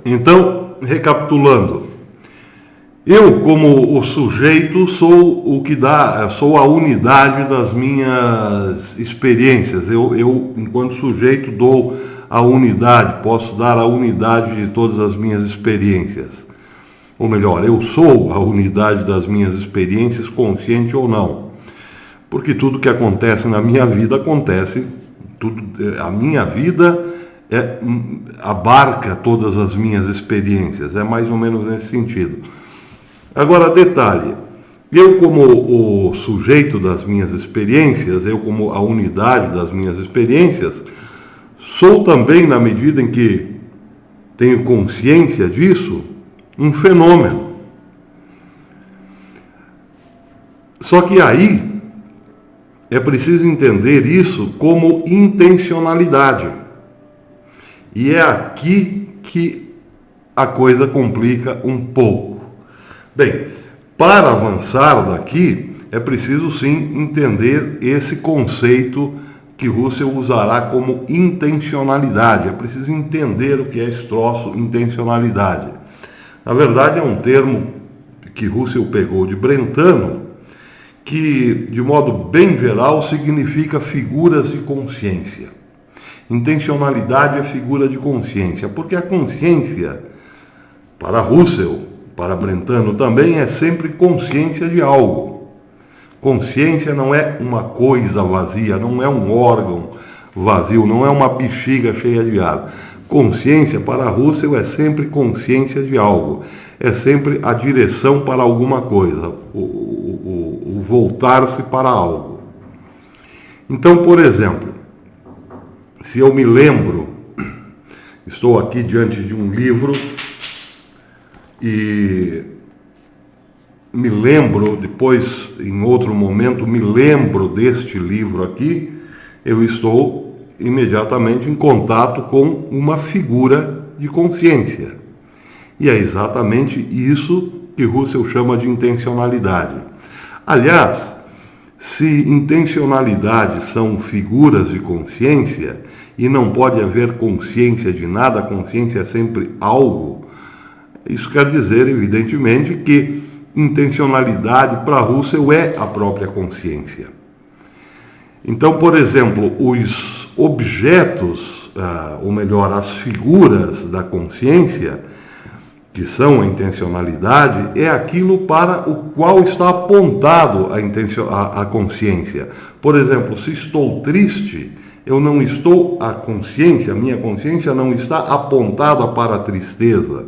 Então, recapitulando, eu, como o sujeito, sou o que dá, sou a unidade das minhas experiências. Eu, enquanto sujeito, dou a unidade, posso dar a unidade de todas as minhas experiências. Ou melhor, eu sou a unidade das minhas experiências, consciente ou não. Porque tudo que acontece na minha vida acontece, a minha vida abarca todas as minhas experiências, é mais ou menos nesse sentido. Agora, detalhe, eu como o sujeito das minhas experiências, eu como a unidade das minhas experiências, sou também, na medida em que tenho consciência disso, um fenômeno. Só que aí é preciso entender isso como intencionalidade. E é aqui que a coisa complica um pouco. Bem, para avançar daqui, é preciso sim entender esse conceito que Russell usará como intencionalidade. É preciso entender o que é esse troço intencionalidade. Na verdade, é um termo que Russell pegou de Brentano, que, de modo bem geral, significa figuras de consciência. Intencionalidade é figura de consciência, porque a consciência, para Russell, para Brentano também, é sempre consciência de algo. Consciência não é uma coisa vazia, não é um órgão vazio, não é uma bexiga cheia de ar. Consciência, para Russell, é sempre consciência de algo. É sempre a direção para alguma coisa, o voltar-se para algo. Então, por exemplo, se eu me lembro, estou aqui diante de um livro e me lembro, depois, em outro momento, me lembro deste livro aqui, eu estou imediatamente em contato com uma figura de consciência. E é exatamente isso que Russell chama de intencionalidade. Aliás, se intencionalidade são figuras de consciência e não pode haver consciência de nada, a consciência é sempre algo, isso quer dizer, evidentemente, que intencionalidade para Russell é a própria consciência. Então, por exemplo, os objetos, ou melhor, as figuras da consciência, que são a intencionalidade, é aquilo para o qual está apontado a consciência. Por exemplo, se estou triste, eu não estou, a minha consciência não está apontada para a tristeza,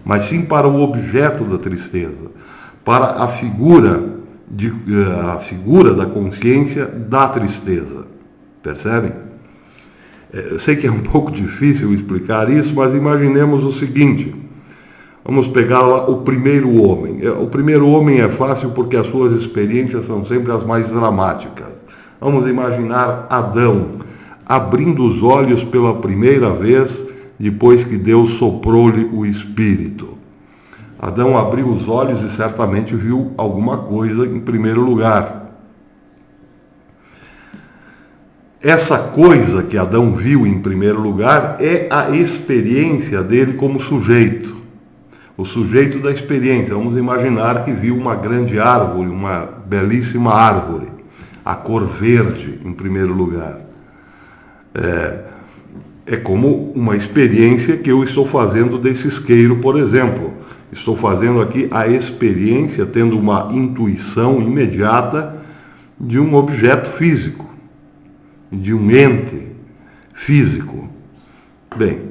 mas sim para o objeto da tristeza, para a figura da consciência da tristeza. Percebem? Eu sei que é um pouco difícil explicar isso, mas imaginemos o seguinte. Vamos pegar lá o primeiro homem. O primeiro homem é fácil porque as suas experiências são sempre as mais dramáticas. Vamos imaginar Adão abrindo os olhos pela primeira vez depois que Deus soprou-lhe o Espírito. Adão abriu os olhos e certamente viu alguma coisa em primeiro lugar. Essa coisa que Adão viu em primeiro lugar é a experiência dele como sujeito. O sujeito da experiência. Vamos imaginar que viu uma grande árvore, uma belíssima árvore, a cor verde em primeiro lugar. É como uma experiência que eu estou fazendo desse isqueiro, por exemplo. Estou fazendo aqui a experiência, tendo uma intuição imediata de um objeto físico, de um ente físico. Bem,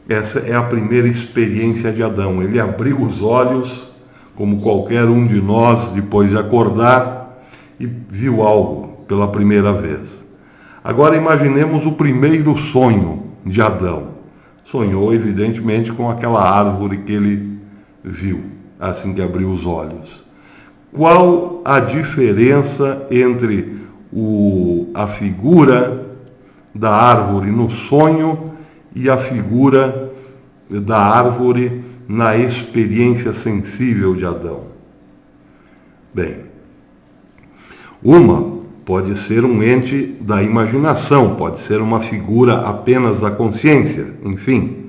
essa é a primeira experiência de Adão. Ele abriu os olhos, como qualquer um de nós, depois de acordar, e viu algo pela primeira vez. Agora imaginemos o primeiro sonho de Adão. Sonhou, evidentemente, com aquela árvore que ele viu, assim que abriu os olhos. Qual a diferença entre a figura da árvore no sonho e a figura da árvore na experiência sensível de Adão? Bem, uma pode ser um ente da imaginação, pode ser uma figura apenas da consciência, enfim.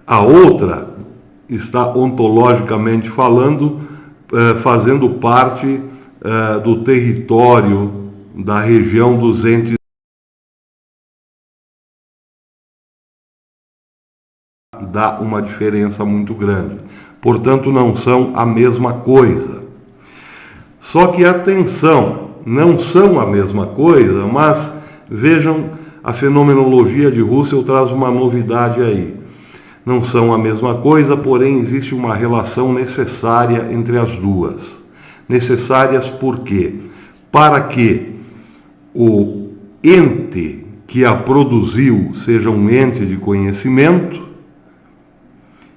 A outra está ontologicamente falando, fazendo parte do território da região dos entes. Dá uma diferença muito grande. Portanto, não são a mesma coisa. Só que, atenção, não são a mesma coisa, mas vejam, a fenomenologia de Russell traz uma novidade aí. Não são a mesma coisa, porém existe uma relação necessária entre as duas. Necessárias por quê? Para que o ente que a produziu seja um ente de conhecimento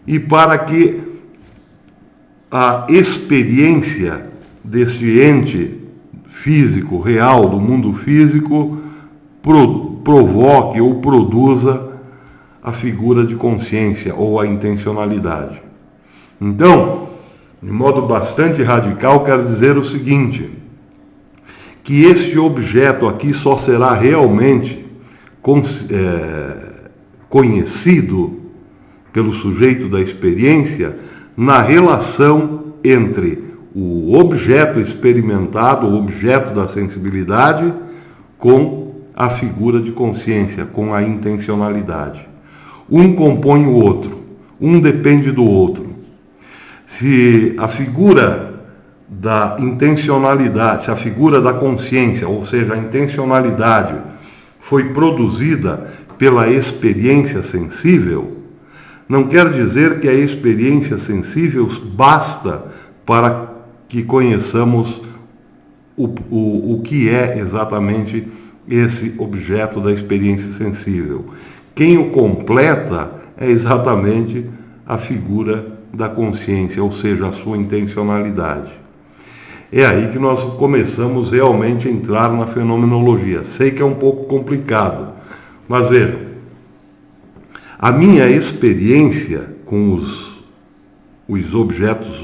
e para que a experiência deste ente físico, real, do mundo físico, provoque ou produza a figura de consciência ou a intencionalidade. Então, de modo bastante radical, quero dizer o seguinte, que este objeto aqui só será realmente conhecido pelo sujeito da experiência na relação entre o objeto experimentado, o objeto da sensibilidade, com a figura de consciência, com a intencionalidade. Um compõe o outro, um depende do outro. Se a figura da intencionalidade, se a figura da consciência, ou seja, a intencionalidade, foi produzida pela experiência sensível, não quer dizer que a experiência sensível basta para que conheçamos o que é exatamente esse objeto da experiência sensível. Quem o completa é exatamente a figura da consciência, ou seja, a sua intencionalidade. É aí que nós começamos realmente a entrar na fenomenologia. Sei que é um pouco complicado, mas vejam, a minha experiência com os objetos,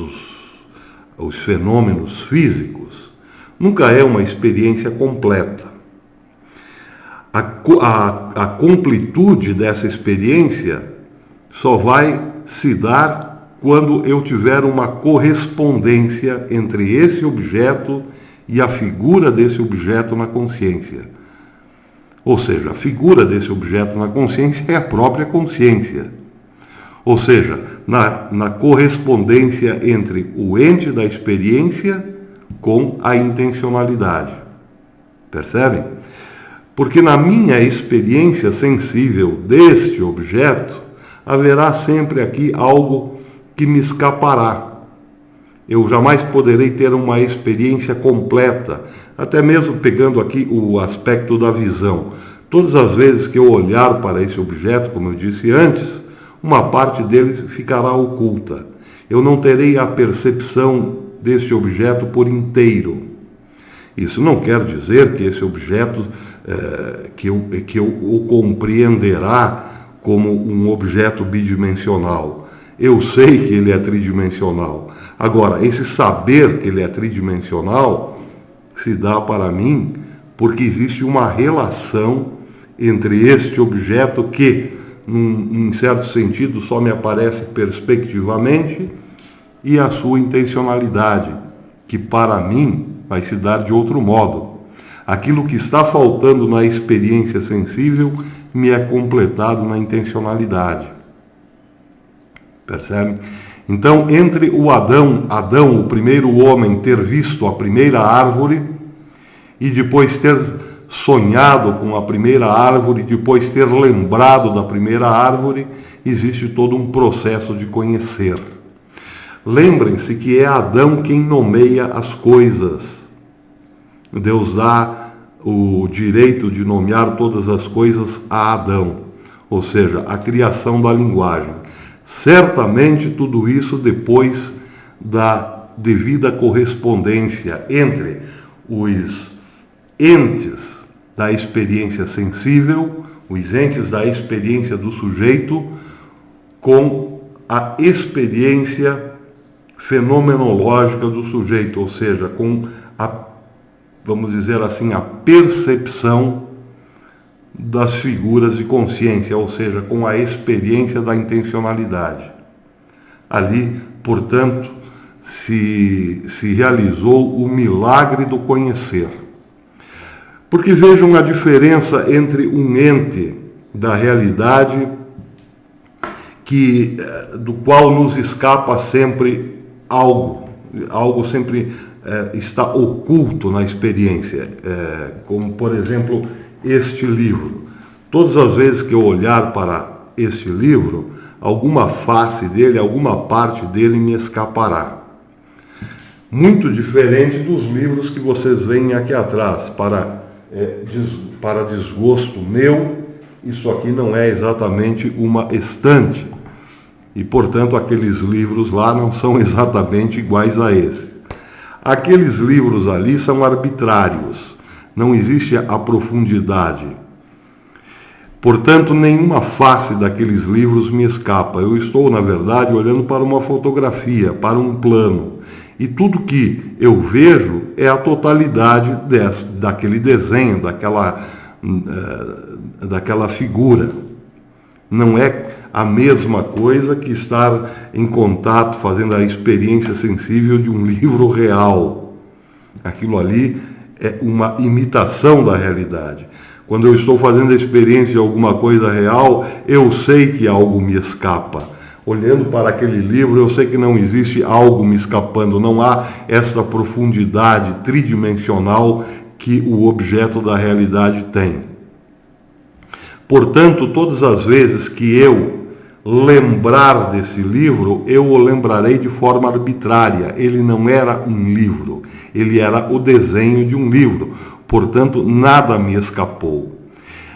os fenômenos físicos, nunca é uma experiência completa. A completude dessa experiência só vai se dar quando eu tiver uma correspondência entre esse objeto e a figura desse objeto na consciência. Ou seja, a figura desse objeto na consciência é a própria consciência. Ou seja, na correspondência entre o ente da experiência com a intencionalidade. Percebem? Porque na minha experiência sensível deste objeto, haverá sempre aqui algo que me escapará. Eu jamais poderei ter uma experiência completa, até mesmo pegando aqui o aspecto da visão. Todas as vezes que eu olhar para esse objeto, como eu disse antes, uma parte dele ficará oculta. Eu não terei a percepção deste objeto por inteiro. Isso não quer dizer que esse objeto, que eu o compreenderá como um objeto bidimensional. Eu sei que ele é tridimensional. Agora, esse saber que ele é tridimensional se dá para mim porque existe uma relação entre este objeto que, em certo sentido, só me aparece perspectivamente e a sua intencionalidade, que para mim vai se dar de outro modo. Aquilo que está faltando na experiência sensível me é completado na intencionalidade. Percebe? Então, entre o Adão, o primeiro homem, ter visto a primeira árvore e depois ter sonhado com a primeira árvore, depois ter lembrado da primeira árvore, existe todo um processo de conhecer. Lembrem-se que é Adão quem nomeia as coisas. Deus dá o direito de nomear todas as coisas a Adão, ou seja, a criação da linguagem. Certamente tudo isso depois da devida correspondência entre os entes da experiência sensível, os entes da experiência do sujeito, com a experiência fenomenológica do sujeito, ou seja, com a, vamos dizer assim, a percepção das figuras de consciência, ou seja, com a experiência da intencionalidade. Ali, portanto, se realizou o milagre do conhecer. Porque vejam a diferença entre um ente da realidade do qual nos escapa sempre algo sempre está oculto na experiência, como por exemplo este livro. Todas as vezes que eu olhar para este livro, alguma face dele, alguma parte dele me escapará. Muito diferente dos livros que vocês veem aqui atrás, para desgosto meu, isso aqui não é exatamente uma estante. E, portanto, aqueles livros lá não são exatamente iguais a esse. Aqueles livros ali são arbitrários, não existe a profundidade. Portanto, nenhuma face daqueles livros me escapa. Eu estou, na verdade, olhando para uma fotografia, para um plano. E tudo que eu vejo é a totalidade daquele desenho, daquela figura. Não é a mesma coisa que estar em contato, fazendo a experiência sensível de um livro real. Aquilo ali é uma imitação da realidade. Quando eu estou fazendo a experiência de alguma coisa real, eu sei que algo me escapa. Olhando para aquele livro, eu sei que não existe algo me escapando, não há essa profundidade tridimensional que o objeto da realidade tem. Portanto, todas as vezes que eu lembrar desse livro, eu o lembrarei de forma arbitrária. Ele não era um livro, ele era o desenho de um livro. Portanto, nada me escapou.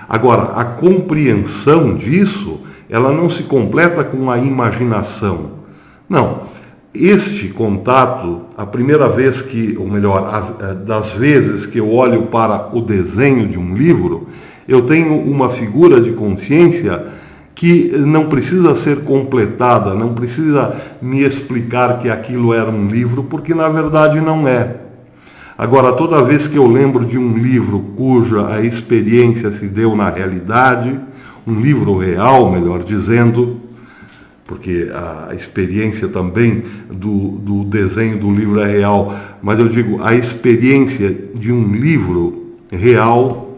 Agora, a compreensão disso, ela não se completa com a imaginação. Não. Este contato, a primeira vez das vezes que eu olho para o desenho de um livro, eu tenho uma figura de consciência que não precisa ser completada, não precisa me explicar que aquilo era um livro, porque na verdade não é. Agora, toda vez que eu lembro de um livro cuja a experiência se deu na realidade, um livro real, melhor dizendo, porque a experiência também do desenho do livro é real, mas eu digo, a experiência de um livro real,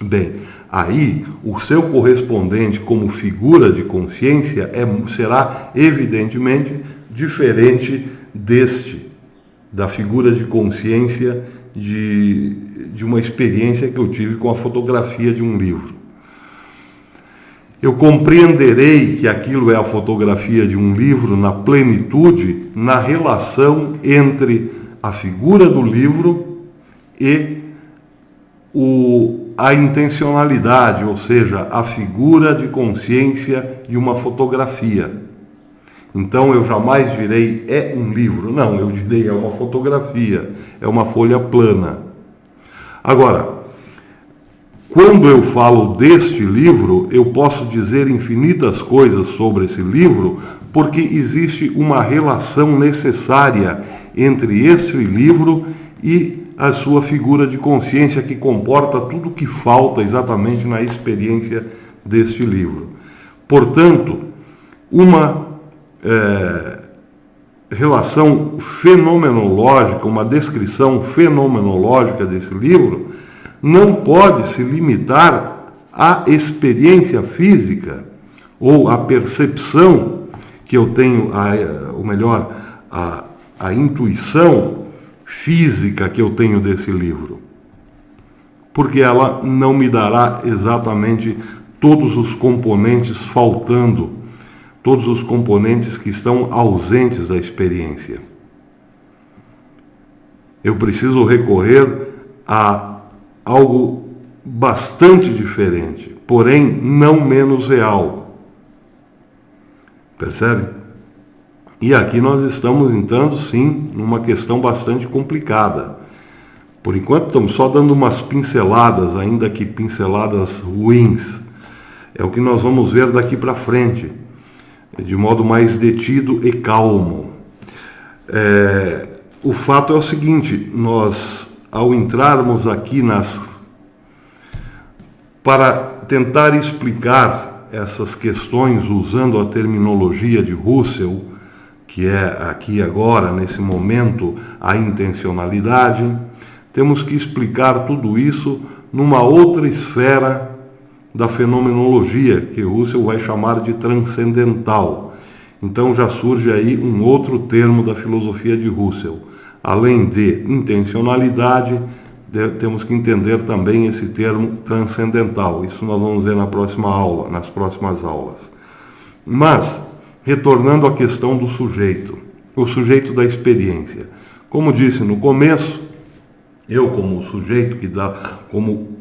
bem, aí o seu correspondente como figura de consciência será evidentemente diferente da figura de consciência de uma experiência que eu tive com a fotografia de um livro. Eu compreenderei que aquilo é a fotografia de um livro na plenitude, na relação entre a figura do livro e a intencionalidade, ou seja, a figura de consciência de uma fotografia. Então eu jamais direi é um livro, não, eu direi é uma fotografia, é uma folha plana. Agora, quando eu falo deste livro, eu posso dizer infinitas coisas sobre esse livro, porque existe uma relação necessária entre esse livro e a sua figura de consciência que comporta tudo o que falta exatamente na experiência deste livro. Portanto, uma relação fenomenológica, uma descrição fenomenológica desse livro, não pode se limitar à experiência física ou à percepção que eu tenho, a intuição física que eu tenho desse livro. Porque ela não me dará exatamente todos os componentes faltando, todos os componentes que estão ausentes da experiência. Eu preciso recorrer a algo bastante diferente, porém não menos real. Percebe? E aqui nós estamos entrando, sim, numa questão bastante complicada. Por enquanto estamos só dando umas pinceladas, ainda que pinceladas ruins. É o que nós vamos ver daqui para frente, de modo mais detido e calmo. O fato é o seguinte, nós, ao entrarmos aqui Para tentar explicar essas questões usando a terminologia de Husserl, que é aqui agora, nesse momento, a intencionalidade, temos que explicar tudo isso numa outra esfera da fenomenologia, que Husserl vai chamar de transcendental. Então já surge aí um outro termo da filosofia de Husserl. Além de intencionalidade, temos que entender também esse termo transcendental. Isso nós vamos ver na próxima aula, nas próximas aulas. Mas, retornando à questão do sujeito, o sujeito da experiência. Como disse no começo, eu como sujeito que dá, como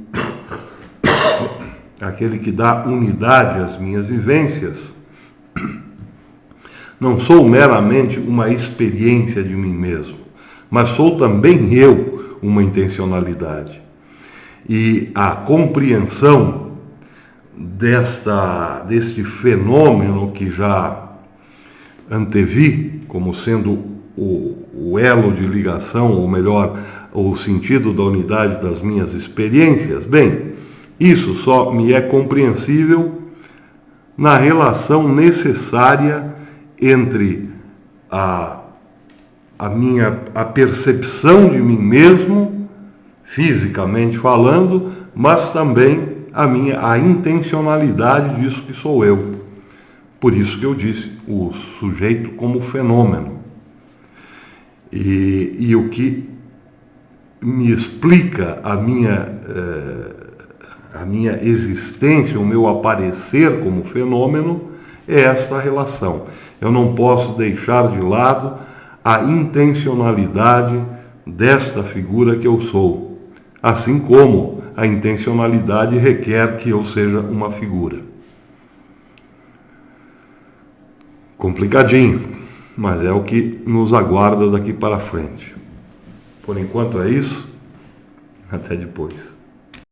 aquele que dá unidade às minhas vivências, não sou meramente uma experiência de mim mesmo, mas sou também eu uma intencionalidade. E a compreensão deste fenômeno que já antevi como sendo o elo de ligação, ou melhor, o sentido da unidade das minhas experiências, bem, isso só me é compreensível na relação necessária entre a percepção de mim mesmo, fisicamente falando, mas também a intencionalidade disso que sou eu. Por isso que eu disse, o sujeito como fenômeno. E o que me explica a minha existência, o meu aparecer como fenômeno, é esta relação. Eu não posso deixar de lado a intencionalidade desta figura que eu sou, assim como a intencionalidade requer que eu seja uma figura. Complicadinho, mas é o que nos aguarda daqui para frente. Por enquanto é isso. Até depois.